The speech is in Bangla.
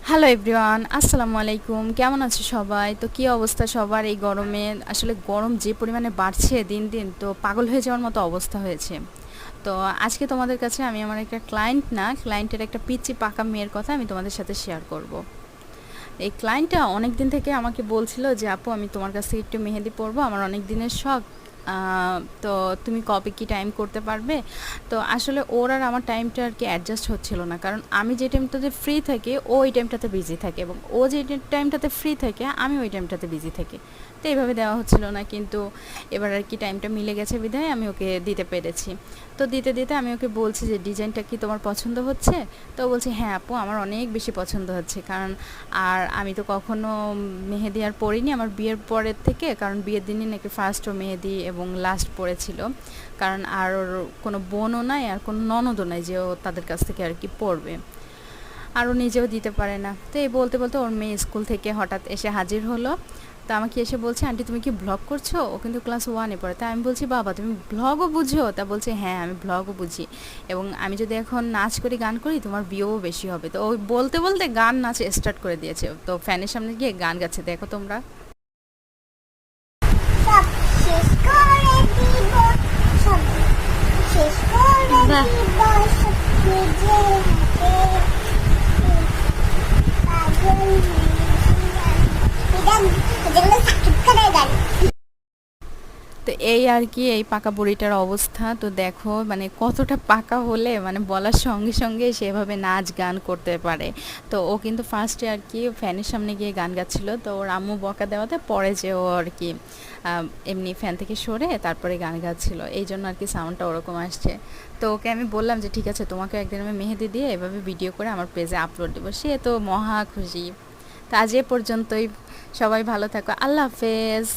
হ্যালো এভরিওয়ান, আসসালামু আলাইকুম। কেমন আছো সবাই? তো কী অবস্থা সবার এই গরমে? আসলে গরম যে পরিমাণে বাড়ছে দিন দিন, তো পাগল হয়ে যাওয়ার মতো অবস্থা হয়েছে। তো আজকে তোমাদের কাছে আমি আমার একটা ক্লায়েন্টের একটা পিচ্চি পাকা মেয়ের কথা আমি তোমাদের সাথে শেয়ার করব। এই ক্লায়েন্টটা অনেক দিন থেকে আমাকে বলছিল যে আপু আমি তোমার কাছ থেকে একটু মেহেদি পরবো, আমার অনেক দিনের শখ। তো তুমি কবে কি টাইম করতে পারবে? তো আসলে ওর আর আমার টাইমটা আর কি অ্যাডজাস্ট হচ্ছিল না, কারণ আমি যে টাইমটাতে ফ্রি থাকি ও ওই টাইমটাতে বিজি থাকে, এবং ও যে টাইমটাতে ফ্রি থাকে আমি ওই টাইমটাতে বিজি থাকি। তো এইভাবে দেওয়া হচ্ছিল না, কিন্তু এবার আর কি টাইমটা মিলে গেছে বিধায় আমি ওকে দিতে পেরেছি। তো দিতে দিতে আমি ওকে বলছি যে ডিজাইনটা কি তোমার পছন্দ হচ্ছে? তো ও বলছে হ্যাঁ আপু, আমার অনেক বেশি পছন্দ হচ্ছে, কারণ আর আমি তো কখনো মেহেদি আর পরিনি আমার বিয়ের পরের থেকে, কারণ বিয়ের দিনই নাকি ফার্স্ট ও মেহেদি এবং লাস্ট পড়েছিল। কারণ আর ওর কোনো বোনও নাই আর কোনো ননদও নাই যে ও তাদের কাছ থেকে আর কি পড়বে, আর ও নিজেও দিতে পারে না। তো এই বলতে বলতে ওর মেয়ে স্কুল থেকে হঠাৎ এসে হাজির হলো। তো আমাকে এসে বলছে আন্টি তুমি কি ব্লগ করছো? ও কিন্তু ক্লাস ওয়ানে পড়ে। তাই আমি বলছি বাবা তুমি ব্লগও বুঝো? তা বলছে হ্যাঁ আমি ব্লগও বুঝি, এবং আমি যদি এখন নাচ করি গান করি তোমার ভিউও বেশি হবে। তো ওই বলতে বলতে গান নাচ স্টার্ট করে দিয়েছে, তো ফ্যানের সামনে গিয়ে গান গাচ্ছে, দেখো তোমরা। সব শেষ করে দিব, সব শেষ করে বাহ! দিব, সব নিজে হাতে পাগল গান, যেগুলো সাকিব খানের গান। তো এই আর কি এই পাকা বুড়িটার অবস্থা। তো দেখো মানে কতটা পাকা হলে মানে বলার সঙ্গে সঙ্গে সেভাবে নাচ গান করতে পারে। তো ও কিন্তু ফার্স্টে আর কি ফ্যানের সামনে গিয়ে গান গাচ্ছিল, তো ওর আম্মু বকা দেওয়াতে পরে যে ও আর কি এমনি ফ্যান থেকে সরে তারপরে গান গাচ্ছিল, এই জন্য আর কি সাউন্ডটা ওরকম আসছে। তো ওকে আমি বললাম যে ঠিক আছে তোমাকে একদিন আমি মেহেদি দিয়ে এভাবে ভিডিও করে আমার পেজে আপলোড দেবো, সে তো মহা খুশি। তো আজ এ পর্যন্তই, সবাই ভালো থাকো, আল্লাহ হাফেজ।